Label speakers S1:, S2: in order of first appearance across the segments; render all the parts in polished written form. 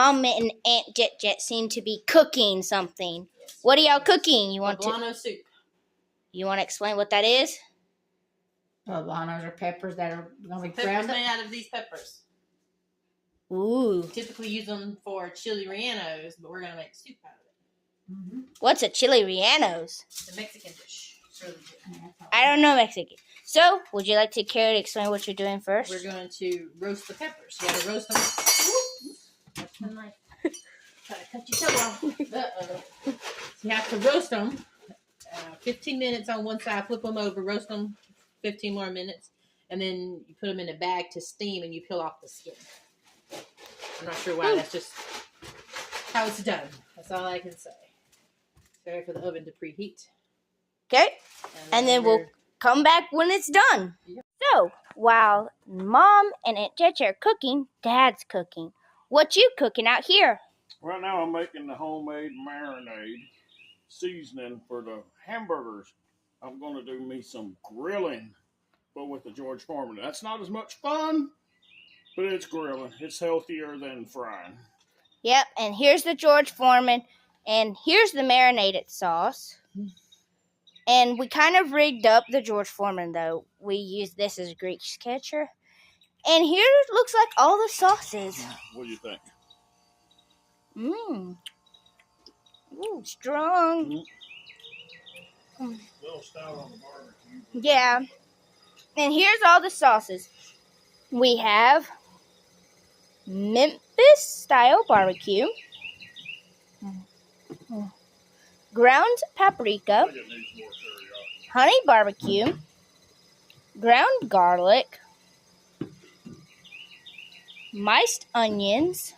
S1: Mom and Aunt Jet seem to be cooking something. Yes. What are y'all cooking?
S2: Poblano soup.
S1: You want to explain what that is?
S3: Poblanos are peppers that are going to be
S2: ground made out of these peppers.
S1: Ooh.
S2: We typically use them for chili rellenos, but we're going to make soup out of it.
S1: Mm-hmm. What's a chili rellenos?
S2: It's a Mexican dish. It's really good.
S1: I don't know Mexican. So, would you like to, Carrie, to explain what you're doing first?
S2: We're going to roast the peppers. You got to roast them. That's the knife. Try to cut your toe off. Uh-oh. So you have to roast them. 15 minutes on one side, flip them over, roast them 15 more minutes, and then you put them in a bag to steam and you peel off the skin. I'm not sure why, that's just how it's done. That's all I can say. Sorry for the oven to preheat.
S1: Okay, and then we'll come back when it's done. Yep. So, while Mom and Aunt Jet are cooking, Dad's cooking. What you cooking out here?
S4: Right now I'm making the homemade marinade seasoning for the hamburgers. I'm going to do me some grilling, but with the George Foreman. That's not as much fun, but it's grilling. It's healthier than frying.
S1: Yep, and here's the George Foreman, and here's the marinated sauce. And we kind of rigged up the George Foreman, though. We used this as a grease catcher. And here it looks like all the sauces.
S4: What do you think?
S1: Mmm. Ooh, strong.
S4: Little stout on the barbecue.
S1: Yeah. And here's all the sauces. We have Memphis-style barbecue, ground paprika, honey barbecue, ground garlic, miced onions,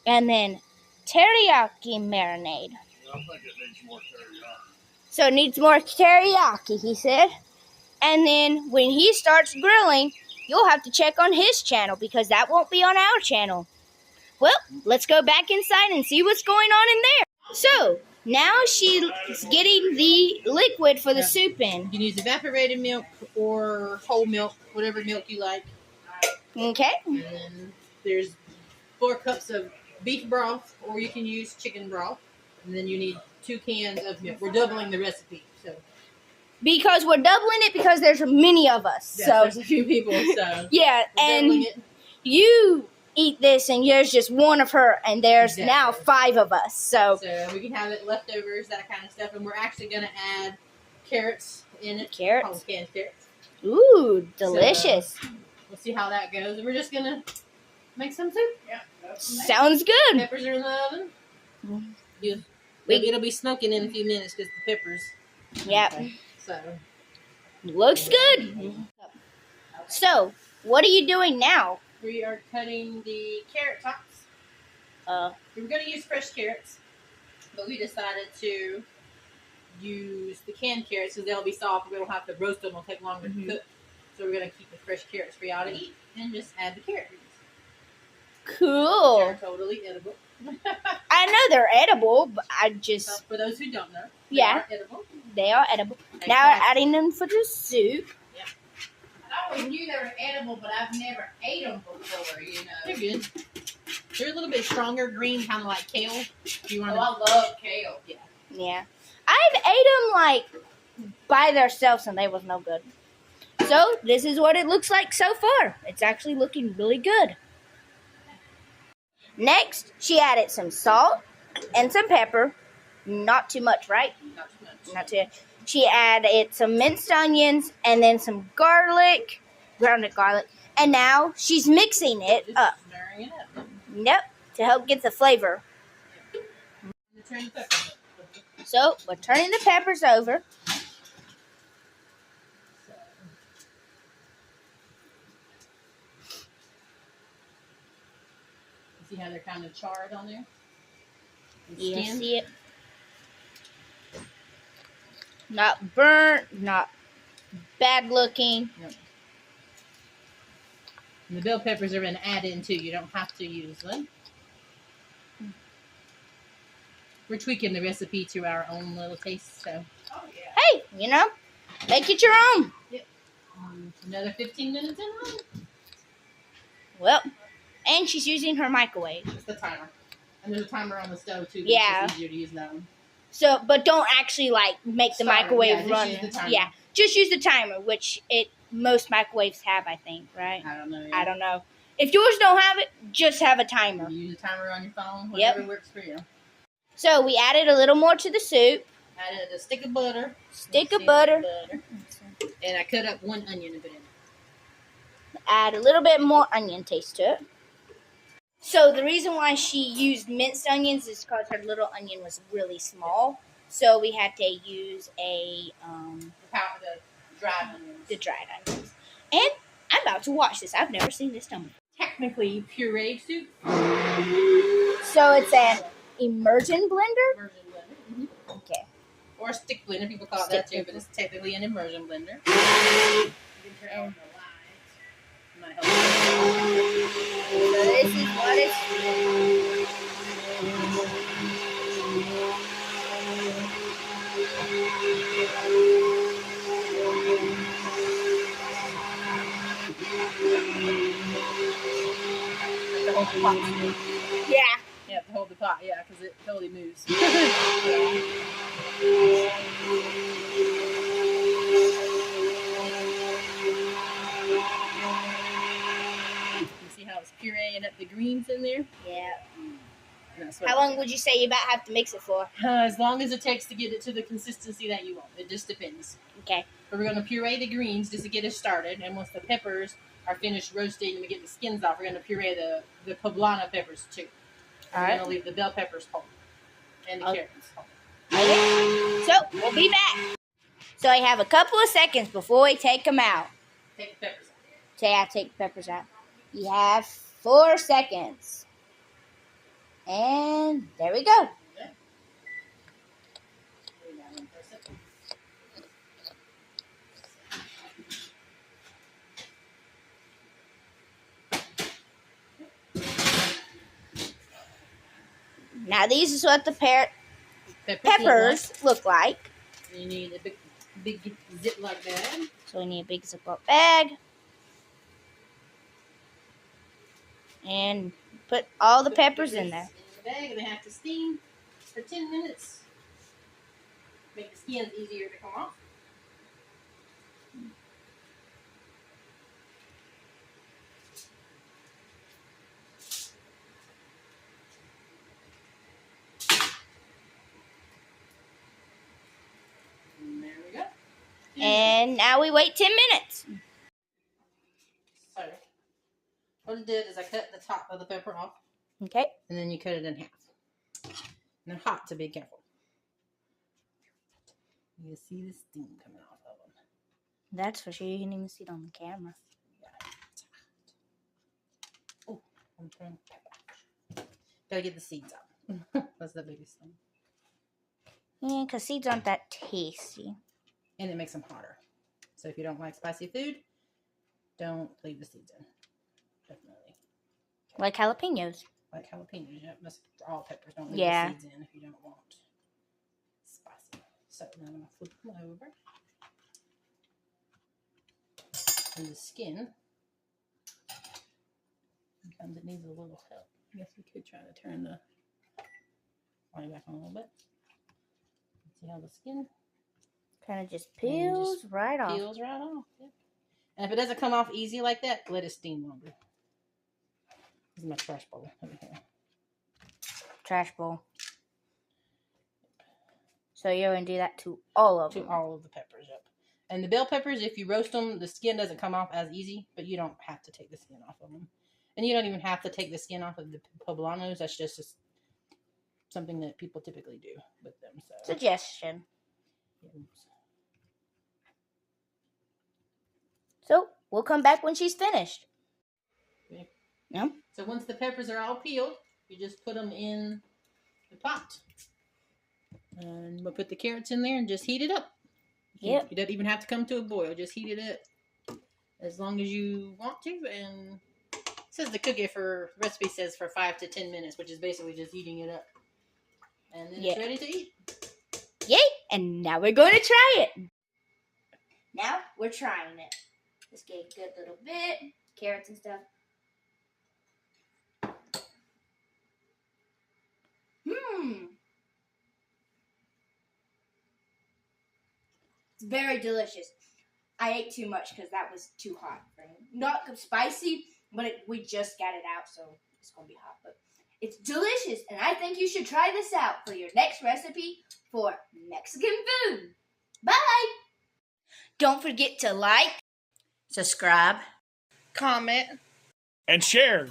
S1: and then teriyaki marinade.
S4: I think it needs more teriyaki.
S1: So it needs more teriyaki, he said. And then when he starts grilling, you'll have to check on his channel because that won't be on our channel. Well, let's go back inside and see what's going on in there. So, now she's getting the liquid for the soup in.
S2: You can use evaporated milk or whole milk, whatever milk you like.
S1: Okay.
S2: And then there's 4 cups of beef broth, or you can use chicken broth. And then you need 2 cans of milk. We're doubling the recipe, so.
S1: Because we're doubling it because there's many of us.
S2: Yes,
S1: so
S2: there's a few people, so.
S1: Yeah, and you eat this and there's just one of her, and there's now 5 of us. So
S2: we can have it leftovers, that kind of stuff, and we're actually going to add carrots in it.
S1: Carrots?
S2: Whole canned carrots.
S1: Ooh, delicious.
S2: So, we'll see how that goes. And we're just going to make some soup.
S4: Yeah.
S1: Sounds good.
S2: Peppers are in the oven. It'll be smoking in a few minutes because the peppers.
S1: Yep.
S2: Okay, so.
S1: Looks good. So, what are you doing now?
S2: We are cutting the carrot tops. We were going to use fresh carrots, but we decided to use the canned carrots because they'll be soft. We don't have to roast them. It'll take longer to cook. So we're going to keep the fresh carrots for y'all to eat and just add the carrot rings.
S1: Cool.
S2: They're totally edible.
S1: I know they're edible, but I just...
S2: So for those who don't know,
S1: they are edible. They are edible. Exactly. Now we're adding them for the soup.
S3: Yeah. I always knew they were edible, but I've never ate them before, you know.
S2: They're good. They're a little bit stronger green, kind of like kale.
S3: I love kale.
S2: Yeah.
S1: Yeah. I've ate them, like, by themselves, and they was no good. So, this is what it looks like so far. It's actually looking really good. Next, she added some salt and some pepper. Not too much, right?
S2: Not too much.
S1: Not too much. She added some minced onions and then some garlic, grounded garlic. And now she's mixing it up.
S2: Stirring it up.
S1: Yep, to help get the flavor.
S2: Turn the peppers up.
S1: So, we're turning the peppers over.
S2: See how they're kind of charred on there?
S1: You see it? Not burnt, not bad looking.
S2: Yep. And the bell peppers are going to add in too. You don't have to use them. We're tweaking the recipe to our own little taste. So.
S3: Oh, yeah.
S1: Hey, you know, make it your own.
S2: Yep. Another 15 minutes in.
S1: Well, and she's using her microwave.
S2: It's the timer. And there's a timer on the stove too.
S1: Yeah.
S2: It's easier to use that one.
S1: So, but don't actually like make the microwave run.
S2: Just use the timer.
S1: Yeah, just use the timer, which most microwaves have, I think, right?
S2: I don't know.
S1: I don't know. If yours don't have it, just have a timer.
S2: You use a timer on your phone. Whatever works for you.
S1: So we added a little more to the soup.
S2: Added a stick of butter. And I cut up 1 onion and put in it.
S1: Add a little bit more onion taste to it. So the reason why she used minced onions is because her little onion was really small. So we had to use the
S2: dried onions.
S1: The dried onions. And I'm about to watch this. I've never seen this done.
S2: Technically pureed soup.
S1: So it's an immersion blender?
S2: Immersion blender. Mm-hmm.
S1: Okay.
S2: Or a stick blender. People call it that too, but it's technically an immersion blender. You can turn on the light. So
S1: this is what it's Yeah.
S2: You have to hold the pot, because it totally moves. How it's pureeing up the greens in there.
S1: Yeah.
S2: How
S1: long would you say you about have to mix it for?
S2: As long as it takes to get it to the consistency that you want. It just depends.
S1: Okay.
S2: But we're going to puree the greens just to get it started. And once the peppers are finished roasting and we get the skins off, we're going to puree the poblano peppers too. We're going to leave the bell peppers whole. And the carrots whole.
S1: Okay. So, we'll be back. So, I have a couple of seconds before we take them out.
S2: Take the peppers out.
S1: Say I take the peppers out. You have 4 seconds. And there we go.
S2: Okay.
S1: Now these is what the peppers look like.
S2: You need a big Ziploc bag.
S1: So we need a big Ziploc bag. And put all the peppers in there.
S2: In the bag, and they have to steam for 10 minutes. Make the skins easier to come off. And there we go.
S1: And now we wait 10 minutes.
S2: So, what I did is I cut the top of the pepper off.
S1: Okay.
S2: And then you cut it in half. And they're hot, so be careful. You can see the steam coming off of them.
S1: That's for sure. You can even see it on the camera.
S2: Oh, I'm trying pepper. Gotta get the seeds out. That's the biggest thing.
S1: Yeah, because seeds aren't that tasty.
S2: And it makes them hotter. So if you don't like spicy food, don't leave the seeds in. Definitely.
S1: Like jalapenos.
S2: Like jalapenos. Yep, that's for all peppers. Don't leave the seeds in if you don't want spicy. So now I'm going to flip them over. And the skin. Sometimes it needs a little help. I guess we could try to turn the flame back on a little bit. See how the skin
S1: kind of just peels right off.
S2: Peels right off. Yep. And if it doesn't come off easy like that, let it steam longer. This is my trash bowl over here.
S1: Trash bowl. So you're going to do that to all of them?
S2: To all of the peppers, yep. And the bell peppers, if you roast them, the skin doesn't come off as easy, but you don't have to take the skin off of them. And you don't even have to take the skin off of the poblanos. That's just something that people typically do with them. So.
S1: Suggestion. So, we'll come back when she's finished.
S2: Okay.
S1: Yeah.
S2: So once the peppers are all peeled, you just put them in the pot. And we'll put the carrots in there and just heat it up.
S1: Yep.
S2: You don't even have to come to a boil. Just heat it up as long as you want to. And it says the recipe says for 5 to 10 minutes, which is basically just heating it up. And then it's ready to eat.
S1: Yay! And now we're going to try it. Now we're trying it. Let's get a good little bit. Carrots and stuff. It's very delicious. I ate too much because that was too hot for me. Not spicy, but we just got it out, so it's going to be hot. But it's delicious, and I think you should try this out for your next recipe for Mexican food. Bye! Don't forget to like,
S2: Subscribe.
S3: Comment.
S4: And share.